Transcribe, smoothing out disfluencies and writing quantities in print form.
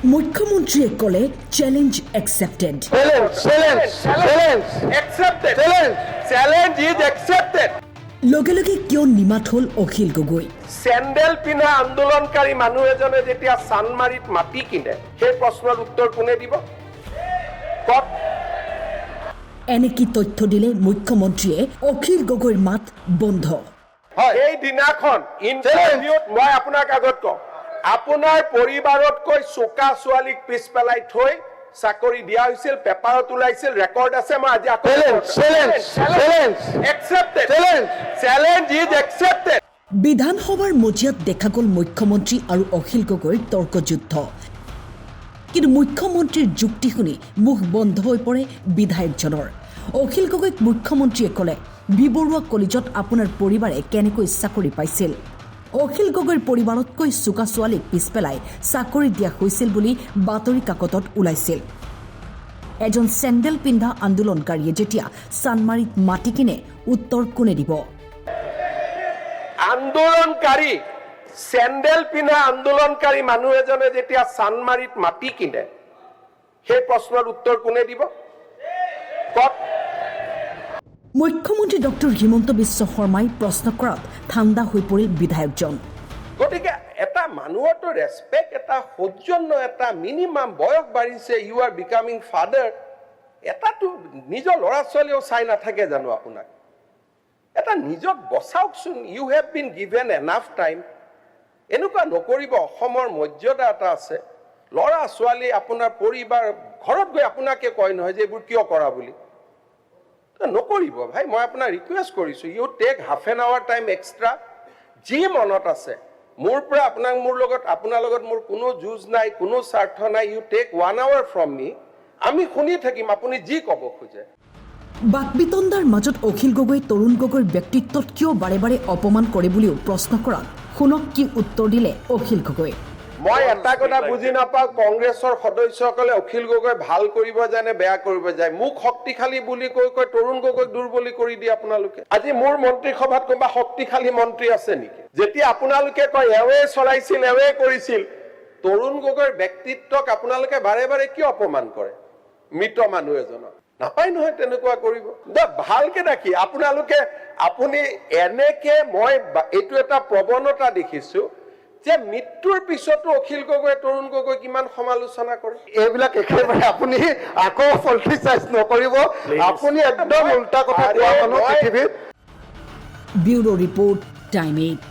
মুখ্যমন্ত্ৰীয়ে ক'লে challenge accepted. লগে লগে কিয় নিমাত হ'ল অখিল গগৈ? চেণ্ডেল পিন্ধা আন্দোলনকাৰী মানুহ এজনে যেতিয়া চানমাৰীত মাটি কিনে সেই প্ৰশ্নৰ উত্তৰ কোনে দিব? কওক। এনে কি তথ্য দিলে মুখ্যমন্ত্ৰীয়ে অখিল গগৈৰ মাত বন্ধ? এই দিনাখন ইণ্টাৰভিউত মই আপোনাক আগত কওঁ, আপোনাৰ পৰিবাৰতকৈ চোকা ছোৱালীক পিছ পেলাই থৈ চাকৰি দিয়া হৈছিল, পেপাৰত ওলাইছিল, ৰেকৰ্ড আছে। মই আজি বিধানসভাৰ মজিয়াত দেখা গ'ল মুখ্যমন্ত্ৰী আৰু অখিল গগৈৰ তৰ্কযুদ্ধ। কিন্তু মুখ্যমন্ত্ৰীৰ যুক্তি শুনি মুখ বন্ধ হৈ পৰে বিধায়কজনৰ। অখিল গগৈক মুখ্যমন্ত্ৰীয়ে ক'লে, বি বৰুৱা কলেজত আপোনাৰ পৰিবাৰে কেনেকৈ চাকৰি পাইছিল? অখিল গগৈৰ পৰিবাৰতকৈ চোকা ছোৱালীক পিছ পেলাই চাকৰি দিয়া হৈছিল বুলি বাতৰি কাকতত ওলাইছিল। এজন চেণ্ডেল পিন্ধা আন্দোলনকাৰীয়ে যেতিয়া চানমাৰীত মাটি কিনে উত্তৰ কোনে দিব? আন্দোলনকাৰী চেণ্ডেল পিন্ধা আন্দোলনকাৰী মানুহ এজনে যেতিয়া চানমাৰীত মাটি কিনে সেই প্ৰশ্নৰ উত্তৰ কোনে দিব? কওক। মুখ্যমন্ত্ৰী ডক্টৰ হিমন্ত বিশ্ব শৰ্মাই প্ৰশ্ন কৰাত ঠাণ্ডা হৈ পৰিল বিধায়কজন। গতিকে এটা মানুহৰতো ৰেচপেক্ট, এটা সৌজন্য, এটা মিনিমাম বয়স বাঢ়িছে, ইউ আৰ বিকামিং ফাদাৰ, এটাতো নিজৰ ল'ৰা ছোৱালীও চাই নাথাকে জানো আপোনাক? এটা নিজক বচাওকচোন। You have been given enough time. এনেকুৱা নকৰিব। অসমৰ মৰ্যাদা এটা আছে। ল'ৰা ছোৱালী, আপোনাৰ পৰিবাৰ ঘৰত গৈ আপোনাকে কয় নহয় যে এইবোৰ কিয় কৰা বুলি। নকৰিব ভাই, মই আপোনাক ৰিকুৱেষ্ট কৰিছোঁ, you take half an hour time extra. যি মনত আছে মোৰ পৰা আপোনাৰ লগত মোৰ কোনো যুঁজ নাই, কোনো স্বাৰ্থ নাই। ইউ টেক 1 hour ফ্ৰম মি। আমি শুনি থাকিম আপুনি যি ক'ব খোজে। বাকবিতণ্ডাৰ মাজত অখিল গগৈ তৰুণ গগৈৰ ব্যক্তিত্বত কিয় বাৰে বাৰে অপমান কৰে বুলিও প্ৰশ্ন কৰাত শুনক কি উত্তৰ দিলে অখিল গগৈ। মই এটা কথা বুজি নাপাওঁ, কংগ্ৰেছৰ সদস্যসকলে অখিল গগৈ ভাল কৰিব যায় নে বেয়া কৰিব যায়? মোক শক্তিশালী বুলি কৈ তৰুণ গগৈক দুৰ্বলী কৰি দিয়ে আপোনালোকে। আজি মোৰ মন্ত্ৰীসভাত কোনোবা শক্তিশালী মন্ত্ৰী আছে নেকি? যেতিয়া আপোনালোকে কয় এৱে চলাইছিল, এৱে কৰিছিল, তৰুণ গগৈৰ ব্যক্তিত্বক আপোনালোকে বাৰে বাৰে কিয় অপমান কৰে? মৃত মানুহ এজনক নাপায় নহয় তেনেকুৱা কৰিব। ভালকে দেখি আপুনি এনেকে, মই এইটো এটা প্ৰৱণতা দেখিছো যে মৃত্যুৰ পিছতো অখিল গগৈ তৰুণ গগৈ কিমান সমালোচনা কৰে। এইবিলাক একেবাৰে আপুনি আকৌ পলিটিচাইজ নকৰিব। আপুনি একদম উল্টা কথা কোৱা মানুহ পৃথিৱীত। Bureau report, time 8।